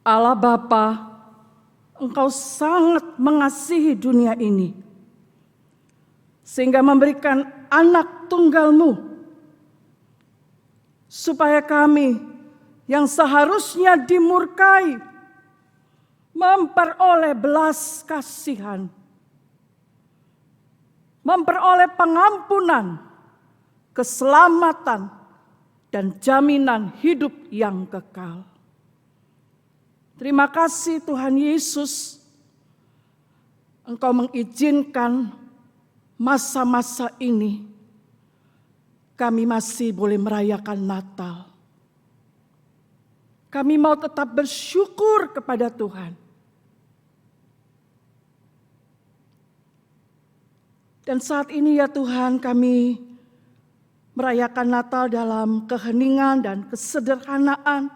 Allah Bapa, Engkau sangat mengasihi dunia ini, sehingga memberikan anak tunggal-Mu, supaya kami yang seharusnya dimurkai, memperoleh belas kasihan, memperoleh pengampunan, keselamatan, dan jaminan hidup yang kekal. Terima kasih Tuhan Yesus, Engkau mengizinkan masa-masa ini kami masih boleh merayakan Natal. Kami mau tetap bersyukur kepada Tuhan. Dan saat ini ya Tuhan, kami merayakan Natal dalam keheningan dan kesederhanaan,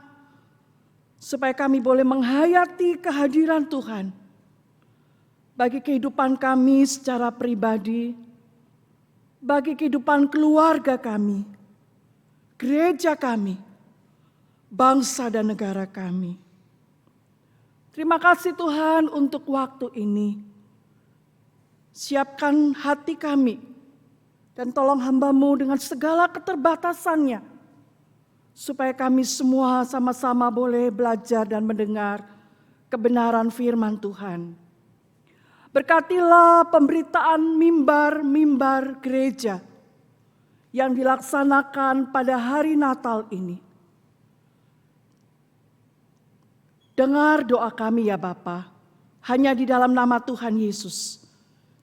supaya kami boleh menghayati kehadiran Tuhan bagi kehidupan kami secara pribadi, bagi kehidupan keluarga kami, gereja kami, bangsa dan negara kami. Terima kasih Tuhan untuk waktu ini. Siapkan hati kami dan tolong hamba-Mu dengan segala keterbatasannya, supaya kami semua sama-sama boleh belajar dan mendengar kebenaran firman Tuhan. Berkatilah pemberitaan mimbar-mimbar gereja yang dilaksanakan pada hari Natal ini. Dengar doa kami ya Bapa, hanya di dalam nama Tuhan Yesus,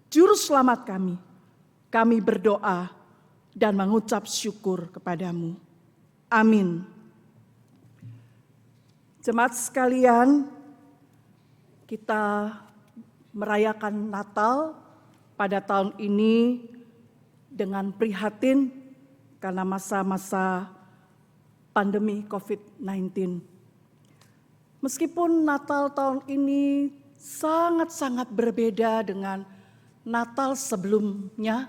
Juru Selamat kami. Kami berdoa dan mengucap syukur kepadamu. Amin. Jemaat sekalian, kita merayakan Natal pada tahun ini dengan prihatin karena masa-masa pandemi COVID-19. Meskipun Natal tahun ini sangat-sangat berbeda dengan Natal sebelumnya,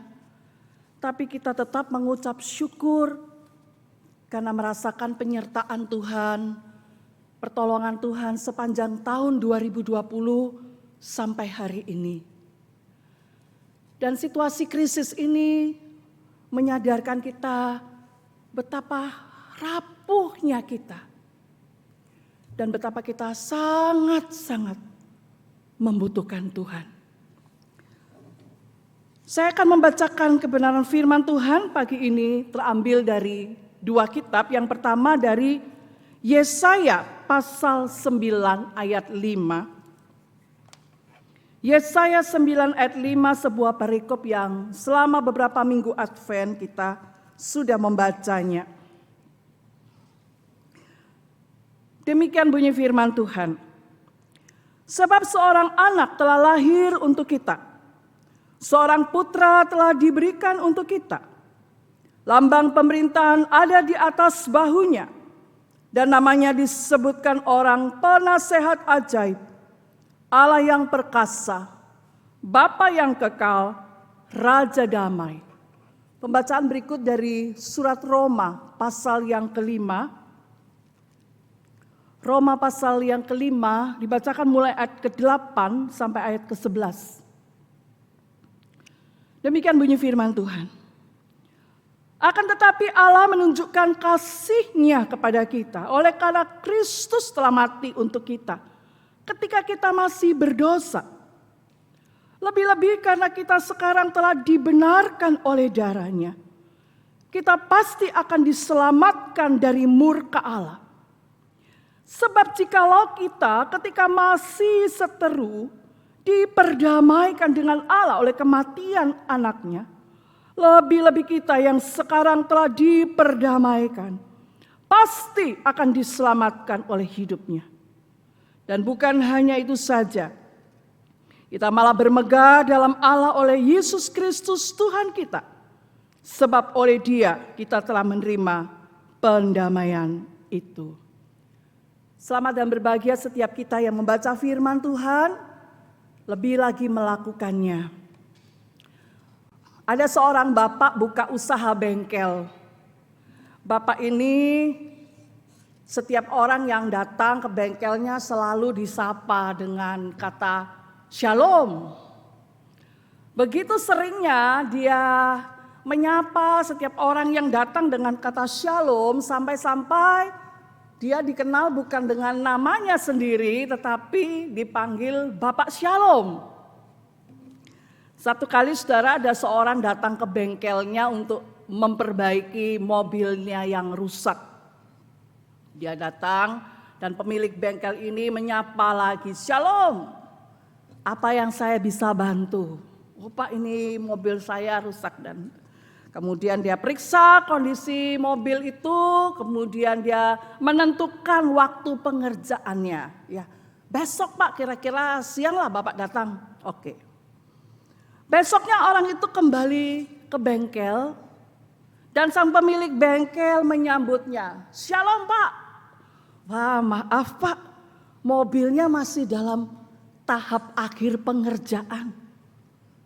tapi kita tetap mengucap syukur karena merasakan penyertaan Tuhan, pertolongan Tuhan sepanjang tahun 2020 sampai hari ini. Dan situasi krisis ini menyadarkan kita betapa rapuhnya kita. Dan betapa kita sangat-sangat membutuhkan Tuhan. Saya akan membacakan kebenaran firman Tuhan pagi ini terambil dari dua kitab. Yang pertama dari Yesaya pasal 9 ayat 5. Yesaya 9 ayat 5 sebuah perikop yang selama beberapa minggu Advent kita sudah membacanya. Demikian bunyi firman Tuhan. Sebab seorang anak telah lahir untuk kita, seorang putra telah diberikan untuk kita. Lambang pemerintahan ada di atas bahunya, dan namanya disebutkan orang penasehat ajaib, Allah yang perkasa, Bapa yang kekal, Raja damai. Pembacaan berikut dari surat Roma pasal yang kelima. Roma pasal yang kelima dibacakan mulai ayat ke-8 sampai ayat ke-11. Demikian bunyi firman Tuhan. Akan tetapi Allah menunjukkan kasih-Nya kepada kita oleh karena Kristus telah mati untuk kita ketika kita masih berdosa. Lebih-lebih karena kita sekarang telah dibenarkan oleh darah-Nya, kita pasti akan diselamatkan dari murka Allah. Sebab jikalau kita ketika masih seteru diperdamaikan dengan Allah oleh kematian anaknya, lebih-lebih kita yang sekarang telah diperdamaikan pasti akan diselamatkan oleh hidupnya. Dan bukan hanya itu saja, kita malah bermegah dalam Allah oleh Yesus Kristus Tuhan kita. Sebab oleh Dia kita telah menerima pendamaian itu. Selamat dan berbahagia setiap kita yang membaca firman Tuhan, lebih lagi melakukannya. Ada seorang bapak buka usaha bengkel. Bapak ini Setiap orang yang datang ke bengkelnya selalu disapa dengan kata shalom. Begitu seringnya dia menyapa setiap orang yang datang dengan kata shalom, sampai-sampai dia dikenal bukan dengan namanya sendiri tetapi dipanggil Bapak Shalom. Satu kali saudara, ada seorang datang ke bengkelnya untuk memperbaiki mobilnya yang rusak. Dia datang dan pemilik bengkel ini menyapa lagi, "Shalom, apa yang saya bisa bantu?" "Oh Pak, ini mobil saya rusak." Dan kemudian dia periksa kondisi mobil itu, kemudian dia menentukan waktu pengerjaannya. Ya, besok Pak, kira-kira siang lah Bapak datang. Oke. Besoknya orang itu kembali ke bengkel dan sang pemilik bengkel menyambutnya. "Shalom Pak." "Wah, maaf Pak, mobilnya masih dalam tahap akhir pengerjaan.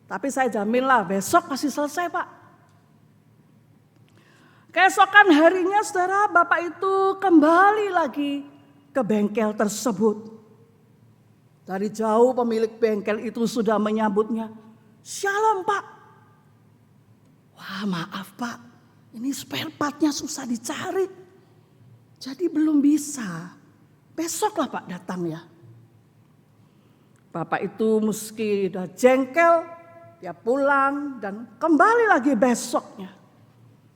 Tapi saya jaminlah besok pasti selesai Pak." Keesokan harinya saudara, bapak itu kembali lagi ke bengkel tersebut. Dari jauh pemilik bengkel itu sudah menyambutnya. "Shalom Pak." "Wah, maaf Pak, ini spare partnya susah dicari. Jadi belum bisa. Besoklah Pak datang ya." Bapak itu meski udah jengkel, dia pulang dan kembali lagi besoknya.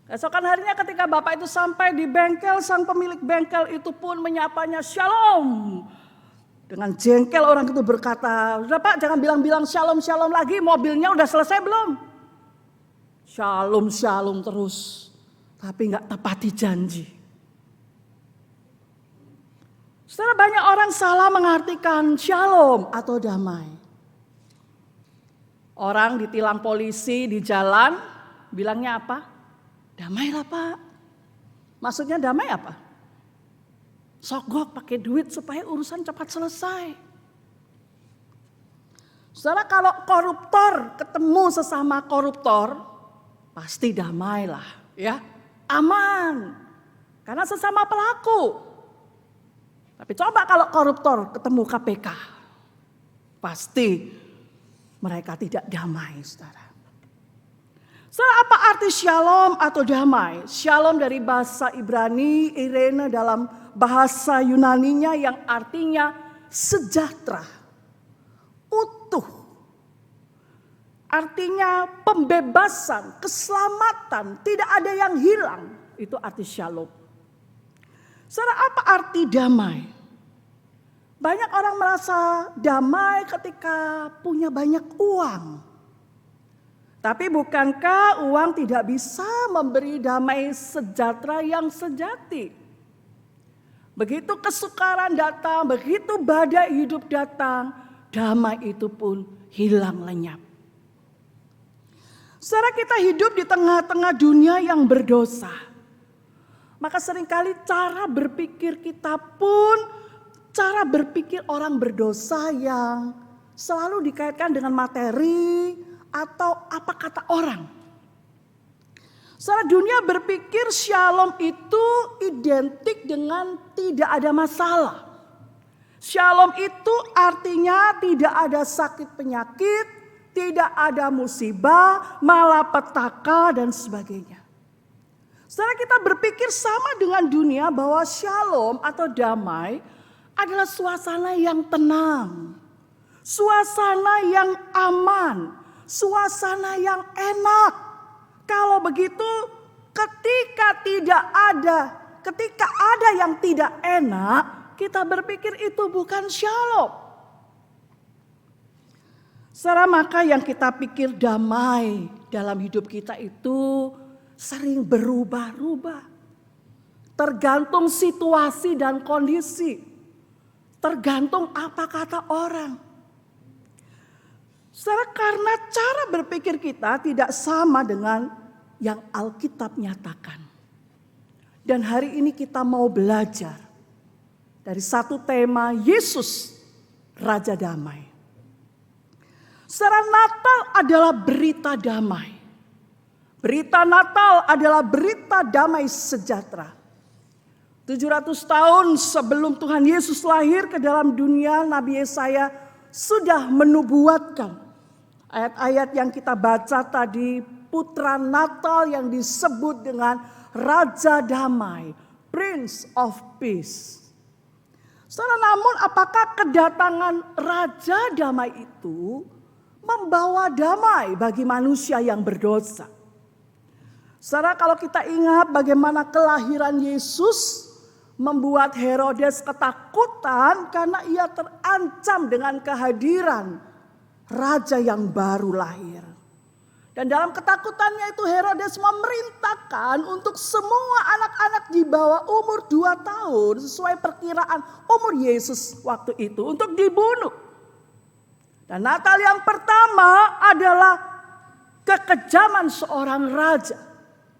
Keesokan harinya ketika bapak itu sampai di bengkel, sang pemilik bengkel itu pun menyapanya, "Shalom." Dengan jengkel orang itu berkata, "Udah Pak, jangan bilang-bilang shalom-shalom lagi, mobilnya udah selesai belum?" Shalom-shalom terus, tapi gak tepati janji. Setelah banyak orang salah mengartikan shalom atau damai. Orang ditilang polisi di jalan, bilangnya apa? "Damai lah Pak." Maksudnya damai apa? Sogok pakai duit supaya urusan cepat selesai. Saudara, kalau koruptor ketemu sesama koruptor, pasti damai lah, ya, aman, karena sesama pelaku. Tapi coba kalau koruptor ketemu KPK, pasti mereka tidak damai, saudara. Saudara, apa arti shalom atau damai? Shalom dari bahasa Ibrani, Irene dalam bahasa Yunaninya yang artinya sejahtera, utuh. Artinya pembebasan, keselamatan, tidak ada yang hilang. Itu arti shalom. Saudara, apa arti damai? Banyak orang merasa damai ketika punya banyak uang. Tapi bukankah uang tidak bisa memberi damai sejahtera yang sejati? Begitu kesukaran datang, begitu badai hidup datang, damai itu pun hilang lenyap. Saudara, kita hidup di tengah-tengah dunia yang berdosa. Maka seringkali cara berpikir kita pun cara berpikir orang berdosa yang selalu dikaitkan dengan materi atau apa kata orang. Saudara, dunia berpikir shalom itu identik dengan tidak ada masalah. Shalom itu artinya tidak ada sakit penyakit, tidak ada musibah, malapetaka dan sebagainya. Saudara, kita berpikir sama dengan dunia bahwa shalom atau damai adalah suasana yang tenang, suasana yang aman, suasana yang enak. Kalau begitu, ketika ada yang tidak enak, kita berpikir itu bukan shalom. Saudara, maka yang kita pikir damai dalam hidup kita itu sering berubah-ubah. Tergantung situasi dan kondisi. Tergantung apa kata orang. Saudara, karena cara berpikir kita tidak sama dengan yang Alkitab nyatakan. Dan hari ini kita mau belajar dari satu tema, Yesus Raja Damai. Saudara, Natal adalah berita damai. Berita Natal adalah berita damai sejahtera. 700 tahun sebelum Tuhan Yesus lahir ke dalam dunia, Nabi Yesaya sudah menubuatkan ayat-ayat yang kita baca tadi, putra Natal yang disebut dengan Raja Damai, Prince of Peace. Saudara, namun apakah kedatangan Raja Damai itu membawa damai bagi manusia yang berdosa? Saudara, kalau kita ingat bagaimana kelahiran Yesus membuat Herodes ketakutan karena ia terancam dengan kehadiran raja yang baru lahir. Dan dalam ketakutannya itu Herodes memerintahkan untuk semua anak-anak di bawah umur 2 tahun sesuai perkiraan umur Yesus waktu itu untuk dibunuh. Dan Natal yang pertama adalah kekejaman seorang raja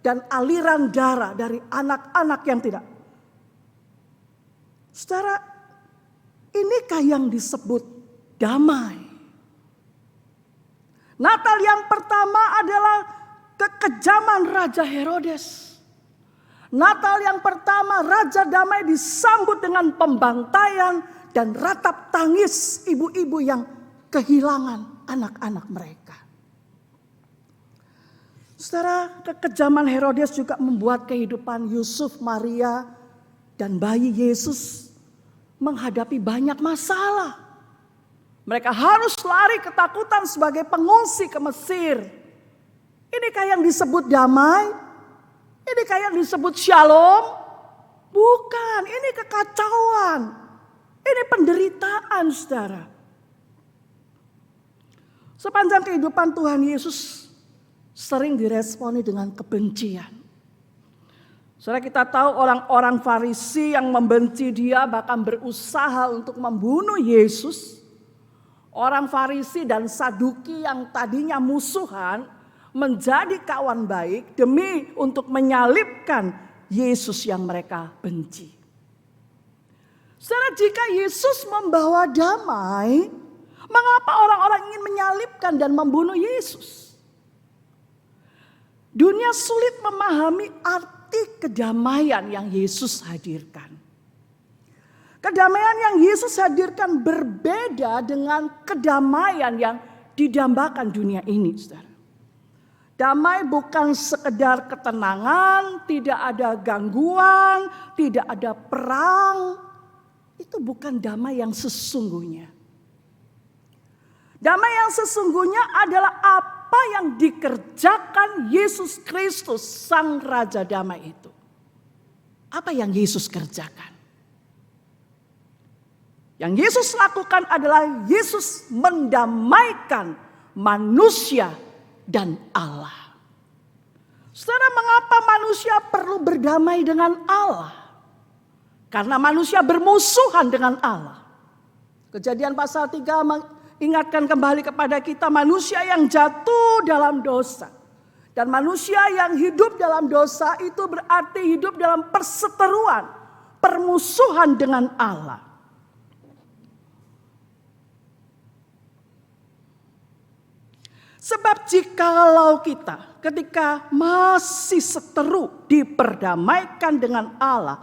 dan aliran darah dari anak-anak yang tidak. Saudara, inikah yang disebut damai? Natal yang pertama adalah kekejaman Raja Herodes. Natal yang pertama, Raja Damai disambut dengan pembantaian dan ratap tangis ibu-ibu yang kehilangan anak-anak mereka. Saudara, kekejaman Herodes juga membuat kehidupan Yusuf, Maria, dan bayi Yesus menghadapi banyak masalah. Mereka harus lari ketakutan sebagai pengungsi ke Mesir. Inikah yang disebut damai? Inikah yang disebut shalom? Bukan, ini kekacauan. Ini penderitaan, saudara. Sepanjang kehidupan Tuhan Yesus sering diresponi dengan kebencian. Saudara, kita tahu orang-orang Farisi yang membenci dia bahkan berusaha untuk membunuh Yesus. Orang Farisi dan Saduki yang tadinya musuhan menjadi kawan baik demi untuk menyalibkan Yesus yang mereka benci. Saudara, jika Yesus membawa damai, mengapa orang-orang ingin menyalibkan dan membunuh Yesus? Dunia sulit memahami arti kedamaian yang Yesus hadirkan. Kedamaian yang Yesus hadirkan berbeda dengan kedamaian yang didambakan dunia ini, saudara. Damai bukan sekedar ketenangan, tidak ada gangguan, tidak ada perang. Itu bukan damai yang sesungguhnya. Damai yang sesungguhnya adalah apa yang dikerjakan Yesus Kristus, Sang Raja Damai itu. Apa yang Yesus kerjakan? Yang Yesus lakukan adalah Yesus mendamaikan manusia dan Allah. Saudara, mengapa manusia perlu berdamai dengan Allah? Karena manusia bermusuhan dengan Allah. Kejadian pasal 3 mengingatkan kembali kepada kita manusia yang jatuh dalam dosa. Dan manusia yang hidup dalam dosa itu berarti hidup dalam perseteruan, permusuhan dengan Allah. Sebab jikalau kita ketika masih seteru diperdamaikan dengan Allah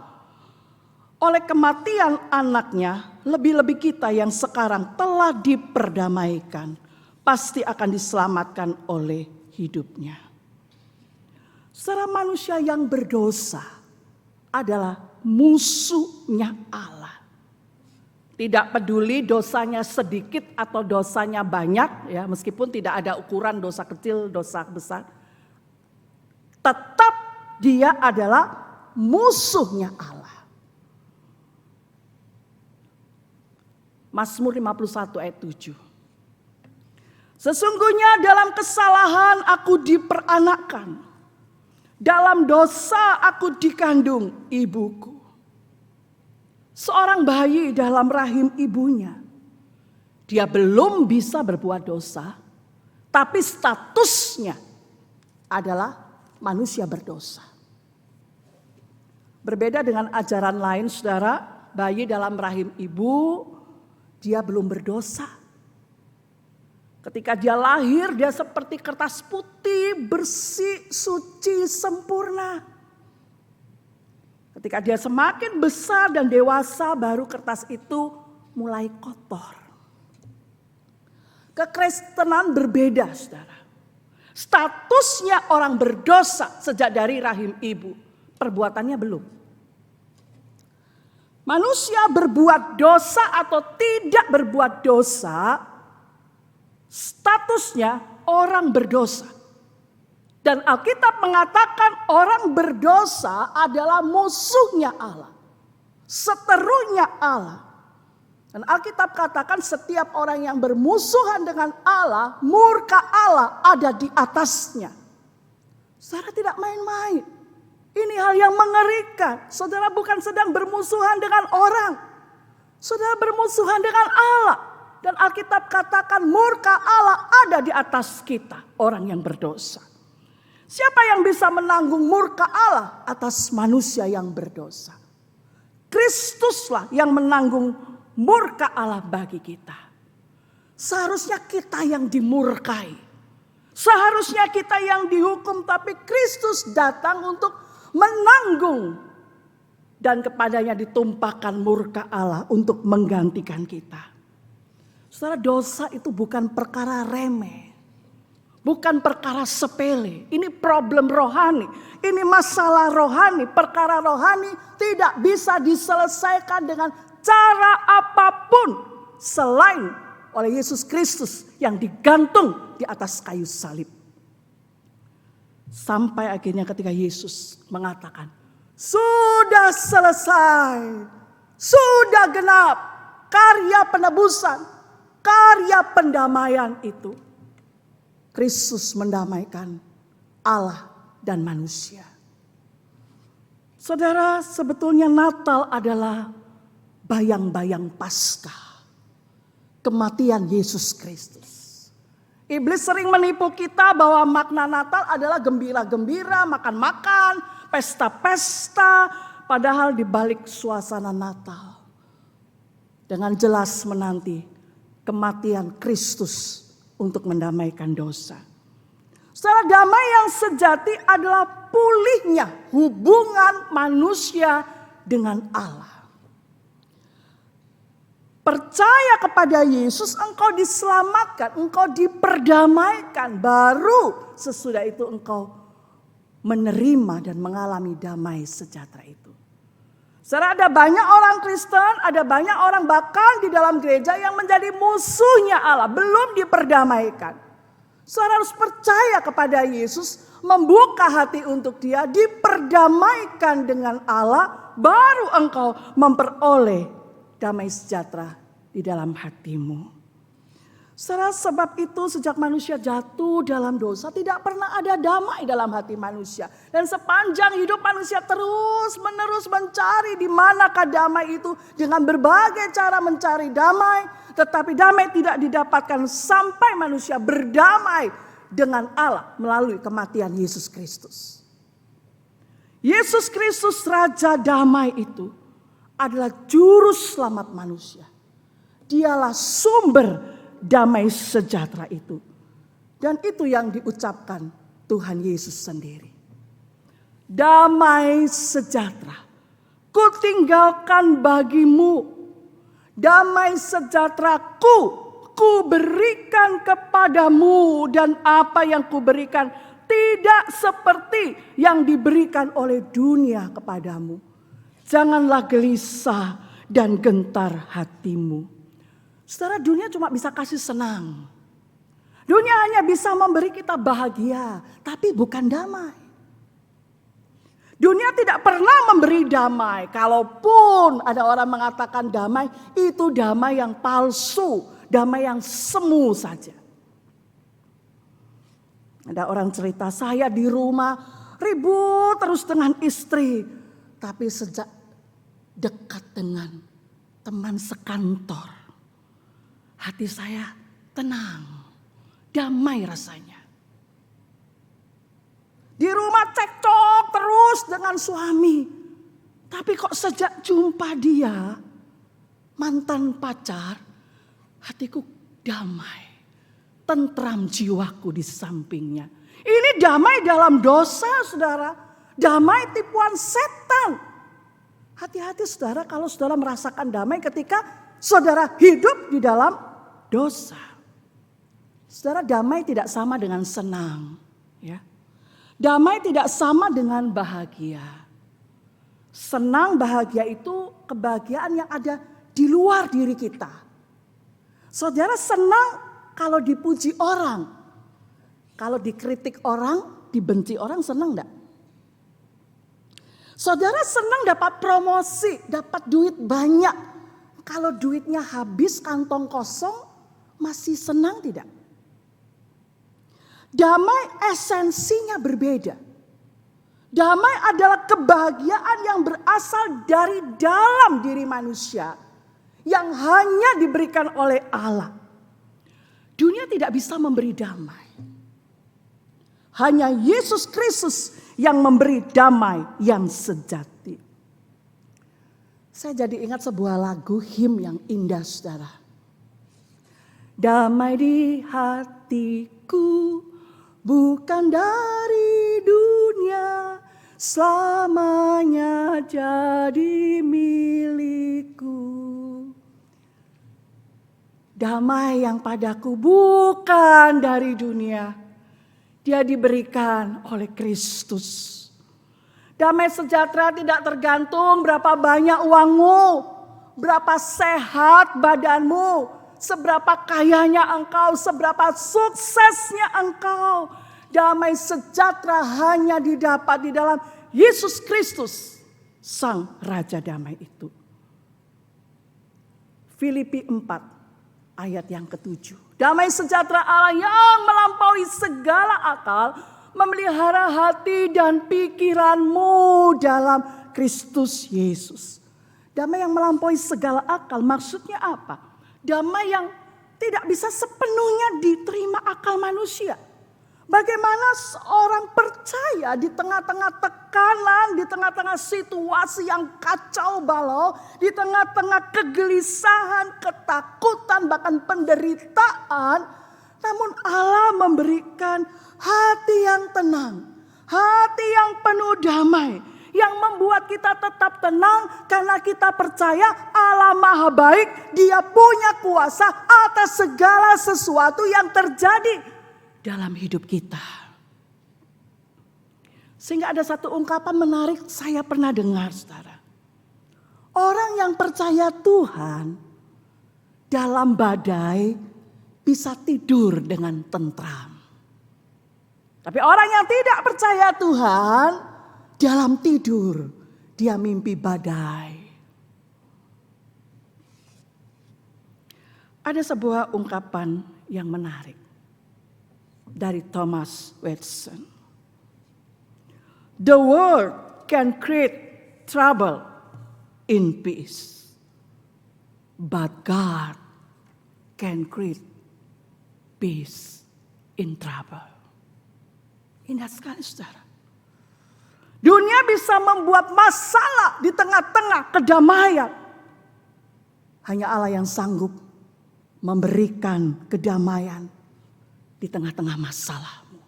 oleh kematian anaknya, lebih-lebih kita yang sekarang telah diperdamaikan pasti akan diselamatkan oleh hidupnya. Saudara, manusia yang berdosa adalah musuhnya Allah. Tidak peduli dosanya sedikit atau dosanya banyak, ya, meskipun tidak ada ukuran dosa kecil, dosa besar. Tetap dia adalah musuhnya Allah. Mazmur 51 ayat 7. Sesungguhnya dalam kesalahan aku diperanakkan. Dalam dosa aku dikandung ibuku. Seorang bayi dalam rahim ibunya, dia belum bisa berbuat dosa, tapi statusnya adalah manusia berdosa. Berbeda dengan ajaran lain, saudara, bayi dalam rahim ibu, dia belum berdosa. Ketika dia lahir, dia seperti kertas putih, bersih, suci, sempurna. Ketika dia semakin besar dan dewasa, baru kertas itu mulai kotor. Kekristenan berbeda, saudara. Statusnya orang berdosa sejak dari rahim ibu. Perbuatannya belum. Manusia berbuat dosa atau tidak berbuat dosa, statusnya orang berdosa. Dan Alkitab mengatakan orang berdosa adalah musuhnya Allah. Seterunya Allah. Dan Alkitab katakan setiap orang yang bermusuhan dengan Allah, murka Allah ada di atasnya. Saudara tidak main-main. Ini hal yang mengerikan. Saudara bukan sedang bermusuhan dengan orang. Saudara bermusuhan dengan Allah. Dan Alkitab katakan murka Allah ada di atas kita, orang yang berdosa. Siapa yang bisa menanggung murka Allah atas manusia yang berdosa? Kristuslah yang menanggung murka Allah bagi kita. Seharusnya kita yang dimurkai. Seharusnya kita yang dihukum, tapi Kristus datang untuk menanggung. Dan kepadanya ditumpahkan murka Allah untuk menggantikan kita. Saudara, dosa itu bukan perkara remeh. Bukan perkara sepele. Ini problem rohani. Ini masalah rohani. Perkara rohani tidak bisa diselesaikan dengan cara apapun selain oleh Yesus Kristus yang digantung di atas kayu salib. Sampai akhirnya ketika Yesus mengatakan, sudah selesai, sudah genap karya penebusan, karya pendamaian itu. Kristus mendamaikan Allah dan manusia. Saudara, sebetulnya Natal adalah bayang-bayang Paskah, kematian Yesus Kristus. Iblis sering menipu kita bahwa makna Natal adalah gembira-gembira, makan-makan, pesta-pesta. Padahal di balik suasana Natal, dengan jelas menanti kematian Kristus untuk mendamaikan dosa. Saudara, damai yang sejati adalah pulihnya hubungan manusia dengan Allah. Percaya kepada Yesus, engkau diselamatkan, engkau diperdamaikan. Baru sesudah itu engkau menerima dan mengalami damai sejahtera itu. Saudara, ada banyak orang Kristen, ada banyak orang bahkan di dalam gereja yang menjadi musuhnya Allah, belum diperdamaikan. Saudara harus percaya kepada Yesus, membuka hati untuk dia, diperdamaikan dengan Allah, baru engkau memperoleh damai sejahtera di dalam hatimu. Saudara, sebab itu sejak manusia jatuh dalam dosa, tidak pernah ada damai dalam hati manusia. Dan sepanjang hidup manusia terus menerus mencari di manakah damai itu. Dengan berbagai cara mencari damai, tetapi damai tidak didapatkan sampai manusia berdamai dengan Allah melalui kematian Yesus Kristus. Yesus Kristus Raja Damai itu adalah juru selamat manusia. Dialah sumber damai sejahtera itu. Dan itu yang diucapkan Tuhan Yesus sendiri. Damai sejahtera kutinggalkan bagimu. Damai sejahteraku ku berikan kepadamu. Dan apa yang ku berikan tidak seperti yang diberikan oleh dunia kepadamu. Janganlah gelisah dan gentar hatimu. Saudara, dunia cuma bisa kasih senang. Dunia hanya bisa memberi kita bahagia, tapi bukan damai. Dunia tidak pernah memberi damai. Kalaupun ada orang mengatakan damai, itu damai yang palsu, damai yang semu saja. Ada orang cerita, saya di rumah ribut terus dengan istri, tapi sejak dekat dengan teman sekantor, hati saya tenang, damai rasanya. Di rumah cekcok terus dengan suami. Tapi kok sejak jumpa dia, mantan pacar, hatiku damai. Tentram jiwaku di sampingnya. Ini damai dalam dosa, saudara. Damai tipuan setan. Hati-hati saudara kalau saudara merasakan damai ketika saudara hidup di dalam dosa. Saudara, damai tidak sama dengan senang. Ya. Damai tidak sama dengan bahagia. Senang, bahagia itu kebahagiaan yang ada di luar diri kita. Saudara senang kalau dipuji orang. Kalau dikritik orang, dibenci orang, senang enggak? Saudara senang dapat promosi, dapat duit banyak. Kalau duitnya habis, kantong kosong, masih senang tidak? Damai esensinya berbeda. Damai adalah kebahagiaan yang berasal dari dalam diri manusia. Yang hanya diberikan oleh Allah. Dunia tidak bisa memberi damai. Hanya Yesus Kristus yang memberi damai yang sejati. Saya jadi ingat sebuah lagu him yang indah saudara. Damai di hatiku bukan dari dunia, selamanya jadi milikku. Damai yang padaku bukan dari dunia. Dia diberikan oleh Kristus. Damai sejahtera tidak tergantung berapa banyak uangmu, berapa sehat badanmu, seberapa kayanya engkau, seberapa suksesnya engkau. Damai sejahtera hanya didapat di dalam Yesus Kristus, Sang Raja Damai itu. Filipi 4 ayat yang ke-7. Damai sejahtera Allah yang melampaui segala akal, memelihara hati dan pikiranmu dalam Kristus Yesus. Damai yang melampaui segala akal maksudnya apa? Damai yang tidak bisa sepenuhnya diterima akal manusia. Bagaimana seorang percaya di tengah-tengah tekanan, di tengah-tengah situasi yang kacau balau, di tengah-tengah kegelisahan, ketakutan, bahkan penderitaan. Namun Allah memberikan hati yang tenang, hati yang penuh damai, yang membuat kita tetap tenang karena kita percaya Allah Maha Baik, Dia punya kuasa atas segala sesuatu yang terjadi dalam hidup kita. Sehingga ada satu ungkapan menarik saya pernah dengar saudara. Orang yang percaya Tuhan dalam badai bisa tidur dengan tentram. Tapi orang yang tidak percaya Tuhan dalam tidur dia mimpi badai. Ada sebuah ungkapan yang menarik dari Thomas Watson. The world can create trouble in peace, but God can create peace in trouble. Indah sekali saudara. Dunia bisa membuat masalah di tengah-tengah kedamaian. Hanya Allah yang sanggup memberikan kedamaian di tengah-tengah masalahmu.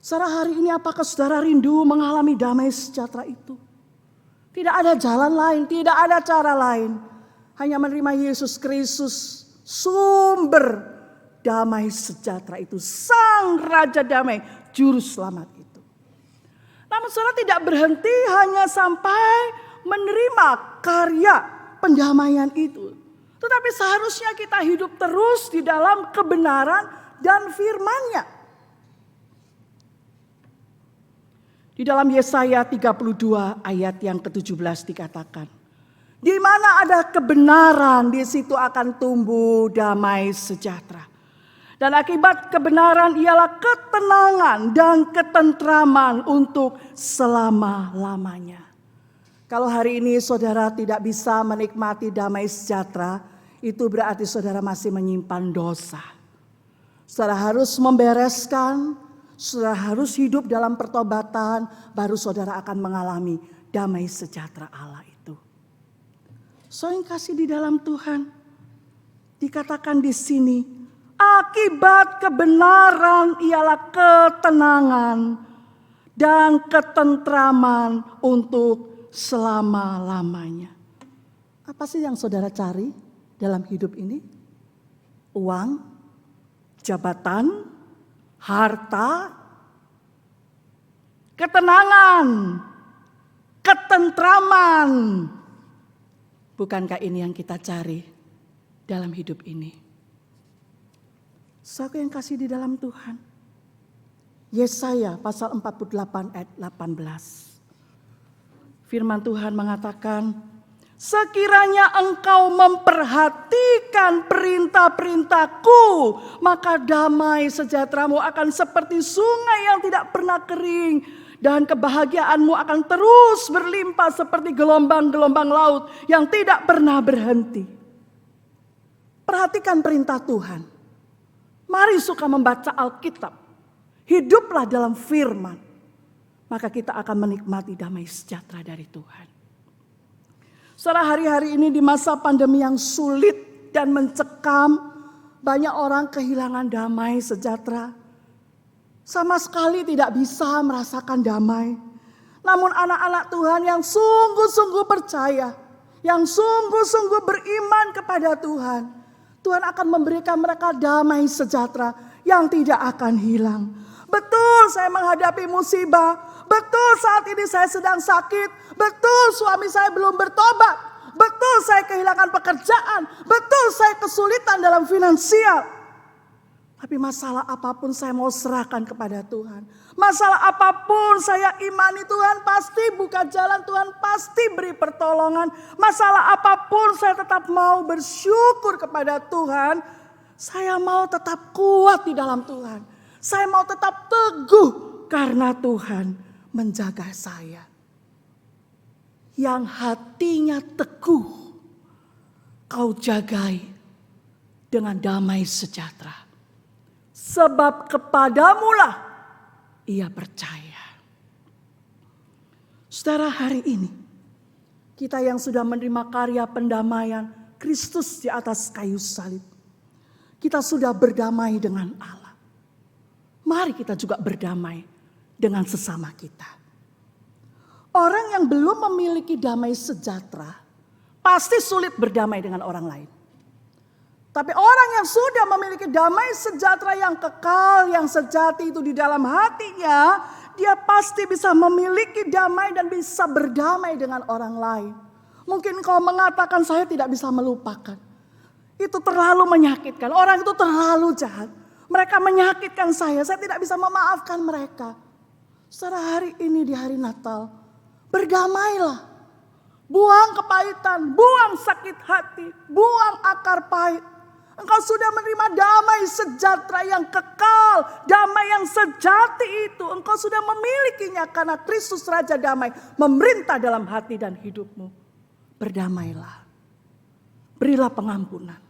Saudara, hari ini apakah saudara rindu mengalami damai sejahtera itu? Tidak ada jalan lain, tidak ada cara lain. Hanya menerima Yesus Kristus, sumber damai sejahtera itu. Sang Raja Damai, Juru Selamat itu. Namun saudara tidak berhenti hanya sampai menerima karya pendamaian itu. Tetapi seharusnya kita hidup terus di dalam kebenaran dan firman-Nya. Di dalam Yesaya 32 ayat yang ke-17 dikatakan, di mana ada kebenaran, di situ akan tumbuh damai sejahtera. Dan akibat kebenaran ialah ketenangan dan ketentraman untuk selama-lamanya. Kalau hari ini saudara tidak bisa menikmati damai sejahtera, itu berarti saudara masih menyimpan dosa. Saudara harus membereskan, saudara harus hidup dalam pertobatan, baru saudara akan mengalami damai sejahtera Allah itu. Saudara yang kasih di dalam Tuhan, dikatakan di sini, akibat kebenaran ialah ketenangan dan ketentraman untuk selama-lamanya. Apa sih yang saudara cari dalam hidup ini? Uang, jabatan, harta, ketenangan, ketentraman. Bukankah ini yang kita cari dalam hidup ini? Saudara yang kasih di dalam Tuhan. Yesaya pasal 48 ayat 18. Firman Tuhan mengatakan, sekiranya engkau memperhatikan perintah-perintahku, maka damai sejahteramu akan seperti sungai yang tidak pernah kering, dan kebahagiaanmu akan terus berlimpah seperti gelombang-gelombang laut yang tidak pernah berhenti. Perhatikan perintah Tuhan. Mari suka membaca Alkitab. Hiduplah dalam firman. Maka kita akan menikmati damai sejahtera dari Tuhan. Saudara, hari-hari ini di masa pandemi yang sulit dan mencekam, banyak orang kehilangan damai sejahtera. Sama sekali tidak bisa merasakan damai. Namun anak-anak Tuhan yang sungguh-sungguh percaya, yang sungguh-sungguh beriman kepada Tuhan, Tuhan akan memberikan mereka damai sejahtera yang tidak akan hilang. Betul saya menghadapi musibah, betul saat ini saya sedang sakit, betul suami saya belum bertobat, betul saya kehilangan pekerjaan, betul saya kesulitan dalam finansial. Tapi masalah apapun saya mau serahkan kepada Tuhan. Masalah apapun saya imani Tuhan pasti buka jalan, Tuhan pasti beri pertolongan. Masalah apapun saya tetap mau bersyukur kepada Tuhan. Saya mau tetap kuat di dalam Tuhan. Saya mau tetap teguh karena Tuhan menjaga saya. Yang hatinya teguh kau jagai dengan damai sejahtera. Sebab kepadamulah ia percaya. Saudara, hari ini kita yang sudah menerima karya pendamaian Kristus di atas kayu salib, kita sudah berdamai dengan Allah. Mari kita juga berdamai dengan sesama kita. Orang yang belum memiliki damai sejahtera pasti sulit berdamai dengan orang lain. Tapi orang yang sudah memiliki damai sejahtera yang kekal, yang sejati itu di dalam hatinya, dia pasti bisa memiliki damai dan bisa berdamai dengan orang lain. Mungkin kau mengatakan saya tidak bisa melupakan. Itu terlalu menyakitkan, orang itu terlalu jahat. Mereka menyakitkan saya tidak bisa memaafkan mereka. Secara hari ini di hari Natal, berdamailah. Buang kepahitan, buang sakit hati, buang akar pahit. Engkau sudah menerima damai sejahtera yang kekal, damai yang sejati itu. Engkau sudah memilikinya karena Kristus Raja Damai memerintah dalam hati dan hidupmu. Berdamailah, berilah pengampunan.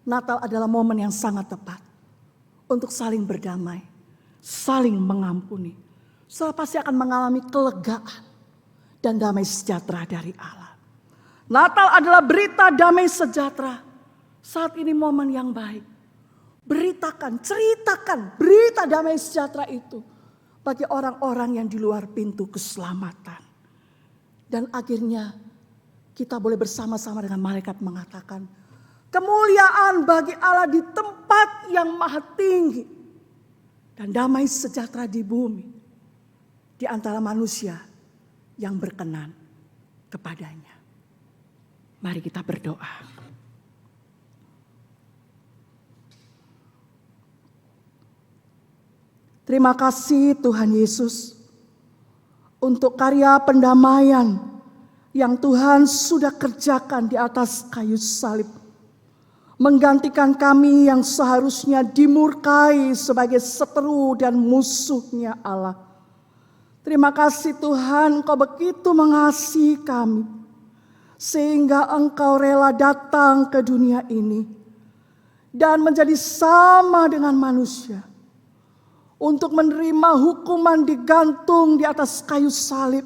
Natal adalah momen yang sangat tepat untuk saling berdamai, saling mengampuni. Saudara pasti akan mengalami kelegaan dan damai sejahtera dari Allah. Natal adalah berita damai sejahtera. Saat ini momen yang baik. Beritakan, ceritakan berita damai sejahtera itu bagi orang-orang yang di luar pintu keselamatan. Dan akhirnya kita boleh bersama-sama dengan malaikat mengatakan, kemuliaan bagi Allah di tempat yang maha tinggi. Dan damai sejahtera di bumi di antara manusia yang berkenan kepadanya. Mari kita berdoa. Terima kasih Tuhan Yesus untuk karya pendamaian yang Tuhan sudah kerjakan di atas kayu salib. Menggantikan kami yang seharusnya dimurkai sebagai seteru dan musuhnya Allah. Terima kasih Tuhan, Engkau begitu mengasihi kami. Sehingga Engkau rela datang ke dunia ini. Dan menjadi sama dengan manusia. Untuk menerima hukuman digantung di atas kayu salib.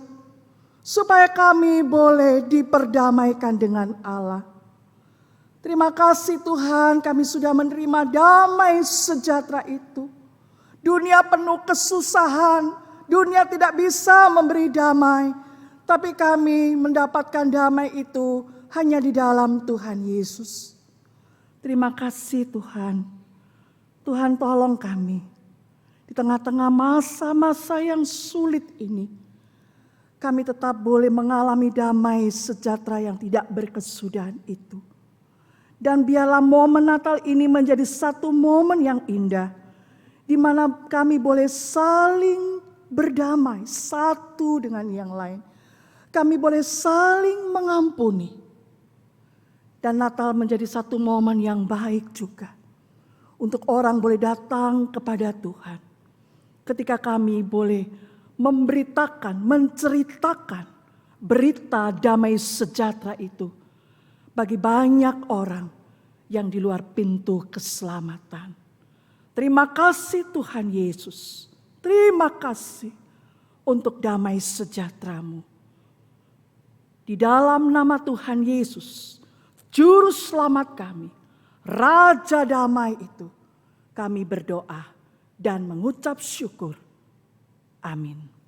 Supaya kami boleh diperdamaikan dengan Allah. Terima kasih Tuhan, kami sudah menerima damai sejahtera itu. Dunia penuh kesusahan, Dunia tidak bisa memberi damai, tapi kami mendapatkan damai itu hanya di dalam Tuhan Yesus. Terima kasih Tuhan. Tuhan tolong kami di tengah-tengah masa-masa yang sulit ini. Kami tetap boleh mengalami damai sejahtera yang tidak berkesudahan itu. Dan biarlah momen Natal ini menjadi satu momen yang indah, di mana kami boleh saling berdamai satu dengan yang lain. Kami boleh saling mengampuni. Dan Natal menjadi satu momen yang baik juga, untuk orang boleh datang kepada Tuhan. Ketika kami boleh memberitakan, menceritakan berita damai sejahtera itu bagi banyak orang yang di luar pintu keselamatan. Terima kasih Tuhan Yesus. Terima kasih untuk damai sejahtera-Mu. Di dalam nama Tuhan Yesus, Juru Selamat kami, Raja Damai itu, kami berdoa dan mengucap syukur. Amin.